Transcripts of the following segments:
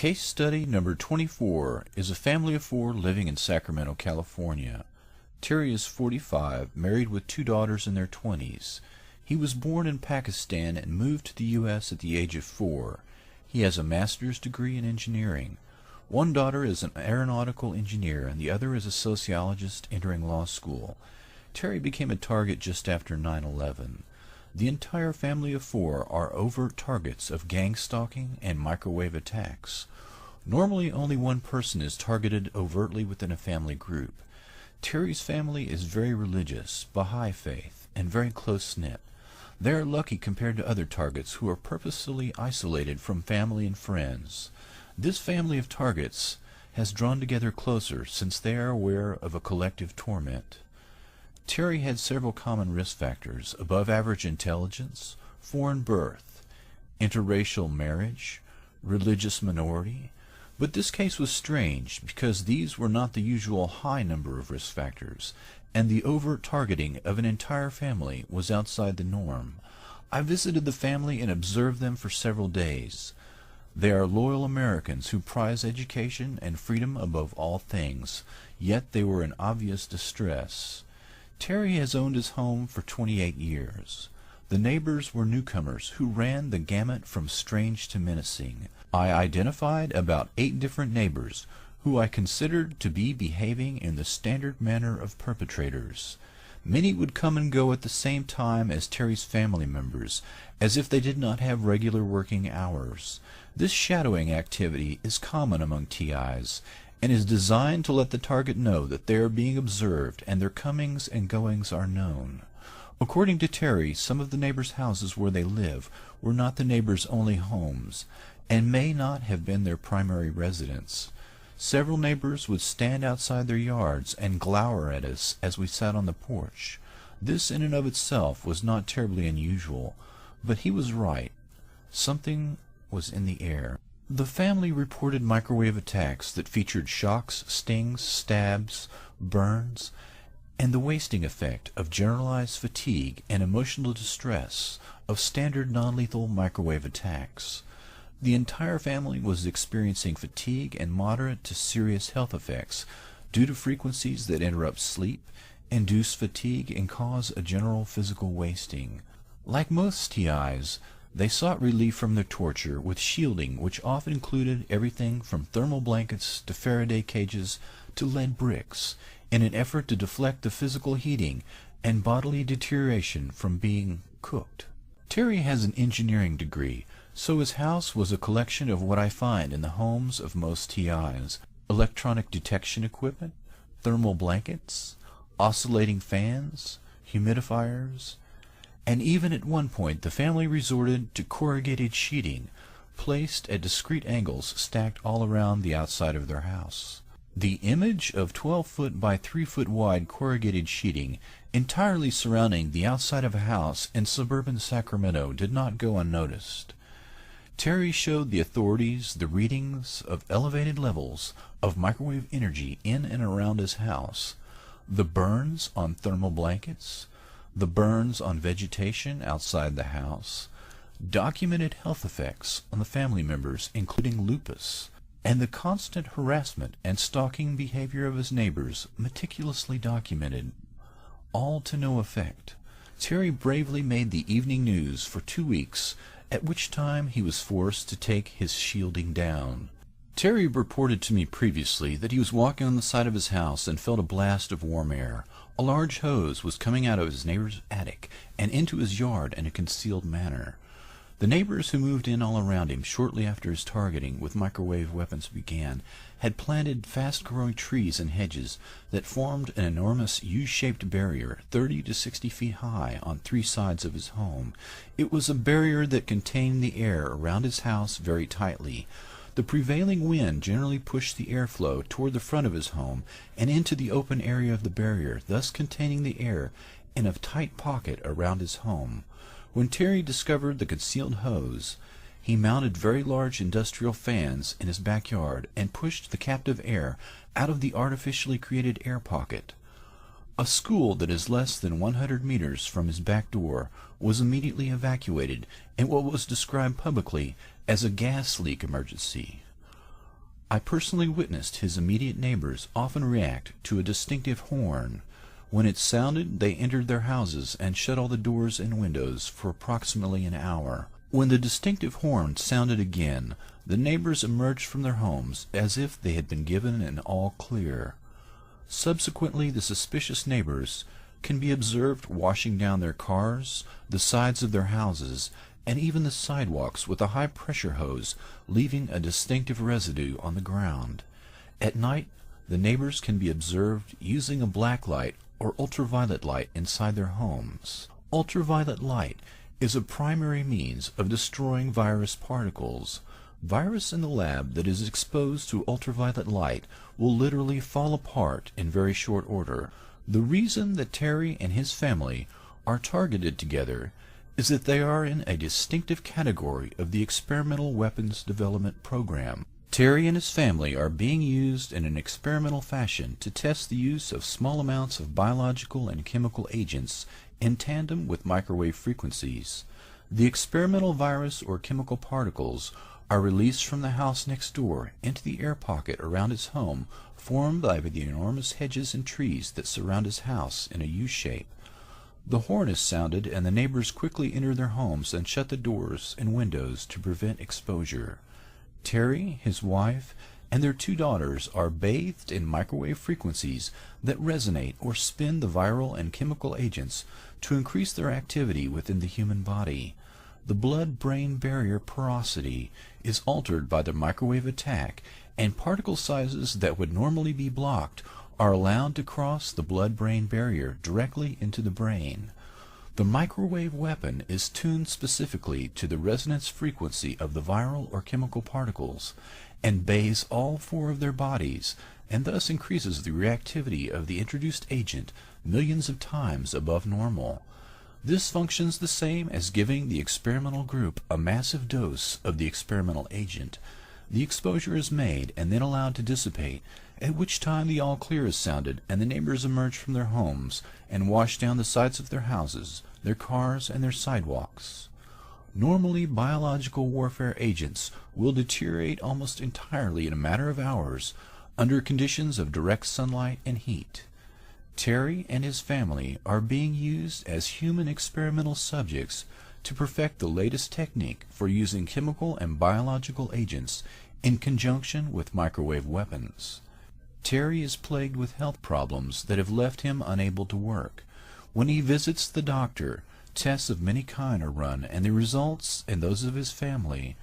Case study number 24 is a family of 4 living in Sacramento, California. Terry is 45, married with 2 daughters in their 20s. He was born in Pakistan and moved to the U.S. at the age of 4. He has a master's degree in engineering. One daughter is an aeronautical engineer and the other is a sociologist entering law school. Terry became a target just after 9/11. The entire family of 4 are overt targets of gang stalking and microwave attacks. Normally only one person is targeted overtly within a family group. Terry's family is very religious, Baha'i faith, and very close-knit. They are lucky compared to other targets who are purposefully isolated from family and friends. This family of targets has drawn together closer since they are aware of a collective torment. Terry had several common risk factors: above average intelligence, foreign birth, interracial marriage, religious minority. But this case was strange because these were not the usual high number of risk factors, and the overt targeting of an entire family was outside the norm. I visited the family and observed them for several days. They are loyal Americans who prize education and freedom above all things, yet they were in obvious distress. Terry has owned his home for 28 years. The neighbors were newcomers who ran the gamut from strange to menacing. I identified about 8 different neighbors who I considered to be behaving in the standard manner of perpetrators. Many would come and go at the same time as Terry's family members, as if they did not have regular working hours. This shadowing activity is common among TIs, and is designed to let the target know that they are being observed and their comings and goings are known. According to Terry, some of the neighbors' houses where they live were not the neighbors' only homes, and may not have been their primary residence. Several neighbors would stand outside their yards and glower at us as we sat on the porch. This in and of itself was not terribly unusual, but he was right. Something was in the air. The family reported microwave attacks that featured shocks, stings, stabs, burns, and the wasting effect of generalized fatigue and emotional distress of standard non-lethal microwave attacks. The entire family was experiencing fatigue and moderate to serious health effects due to frequencies that interrupt sleep, induce fatigue, and cause a general physical wasting. Like most TIs, they sought relief from their torture with shielding, which often included everything from thermal blankets to Faraday cages to lead bricks, in an effort to deflect the physical heating and bodily deterioration from being cooked. Terry has an engineering degree, so his house was a collection of what I find in the homes of most TIs: electronic detection equipment, thermal blankets, oscillating fans, humidifiers, and even at one point the family resorted to corrugated sheeting, placed at discrete angles stacked all around the outside of their house. The image of 12-foot by 3-foot wide corrugated sheeting entirely surrounding the outside of a house in suburban Sacramento did not go unnoticed. Terry showed the authorities the readings of elevated levels of microwave energy in and around his house, the burns on thermal blankets, the burns on vegetation outside the house, documented health effects on the family members including lupus, and the constant harassment and stalking behavior of his neighbors meticulously documented, all to no effect. Terry bravely made the evening news for 2 weeks, at which time he was forced to take his shielding down. Terry reported to me previously that he was walking on the side of his house and felt a blast of warm air. A large hose was coming out of his neighbor's attic and into his yard in a concealed manner. The neighbors who moved in all around him shortly after his targeting with microwave weapons began had planted fast-growing trees and hedges that formed an enormous U-shaped barrier 30 to 60 feet high on 3 sides of his home. It was a barrier that contained the air around his house very tightly. The prevailing wind generally pushed the airflow toward the front of his home and into the open area of the barrier, thus containing the air in a tight pocket around his home. When Terry discovered the concealed hose, he mounted very large industrial fans in his backyard and pushed the captive air out of the artificially created air pocket. A school that is less than 100 meters from his back door was immediately evacuated in what was described publicly as a gas leak emergency. I personally witnessed his immediate neighbors often react to a distinctive horn. When it sounded, they entered their houses and shut all the doors and windows for approximately an hour. When the distinctive horn sounded again, the neighbors emerged from their homes as if they had been given an all clear. Subsequently, the suspicious neighbors can be observed washing down their cars, the sides of their houses, and even the sidewalks with a high-pressure hose, leaving a distinctive residue on the ground. At night, the neighbors can be observed using a black light or ultraviolet light inside their homes. Ultraviolet light is a primary means of destroying virus particles. Virus in the lab that is exposed to ultraviolet light will literally fall apart in very short order. The reason that Terry and his family are targeted together is that they are in a distinctive category of the experimental weapons development program. Terry and his family are being used in an experimental fashion to test the use of small amounts of biological and chemical agents in tandem with microwave frequencies. The experimental virus or chemical particles are released from the house next door into the air pocket around his home, formed by the enormous hedges and trees that surround his house in a U-shape. The horn is sounded, and the neighbors quickly enter their homes and shut the doors and windows to prevent exposure. Terry, his wife, and their 2 daughters are bathed in microwave frequencies that resonate or spin the viral and chemical agents to increase their activity within the human body. The blood-brain barrier porosity is altered by the microwave attack, and particle sizes that would normally be blocked are allowed to cross the blood-brain barrier directly into the brain. The microwave weapon is tuned specifically to the resonance frequency of the viral or chemical particles and bathes all 4 of their bodies, and thus increases the reactivity of the introduced agent millions of times above normal. This functions the same as giving the experimental group a massive dose of the experimental agent. The exposure is made and then allowed to dissipate, at which time the all-clear is sounded and the neighbors emerge from their homes and wash down the sides of their houses, their cars, and their sidewalks. Normally, biological warfare agents will deteriorate almost entirely in a matter of hours under conditions of direct sunlight and heat. Terry and his family are being used as human experimental subjects to perfect the latest technique for using chemical and biological agents in conjunction with microwave weapons. Terry is plagued with health problems that have left him unable to work. When he visits the doctor, tests of many kinds are run, and the results and those of his family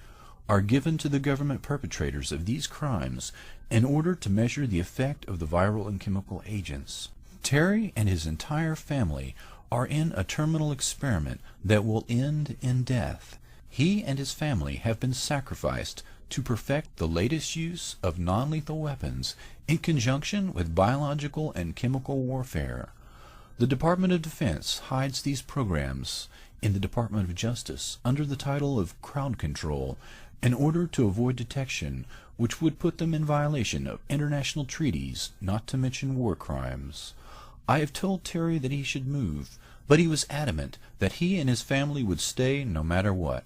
are given to the government perpetrators of these crimes in order to measure the effect of the viral and chemical agents. Terry and his entire family are in a terminal experiment that will end in death. He and his family have been sacrificed to perfect the latest use of non-lethal weapons in conjunction with biological and chemical warfare. The Department of Defense hides these programs in the Department of Justice under the title of crowd control in order to avoid detection, which would put them in violation of international treaties, not to mention war crimes. I have told Terry that he should move, but he was adamant that he and his family would stay no matter what.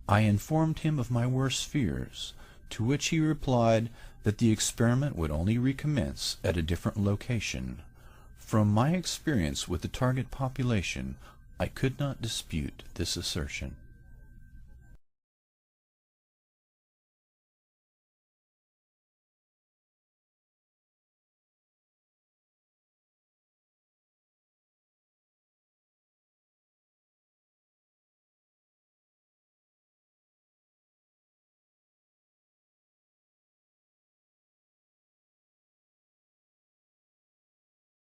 I informed him of my worst fears, to which he replied that the experiment would only recommence at a different location. From my experience with the target population, I could not dispute this assertion.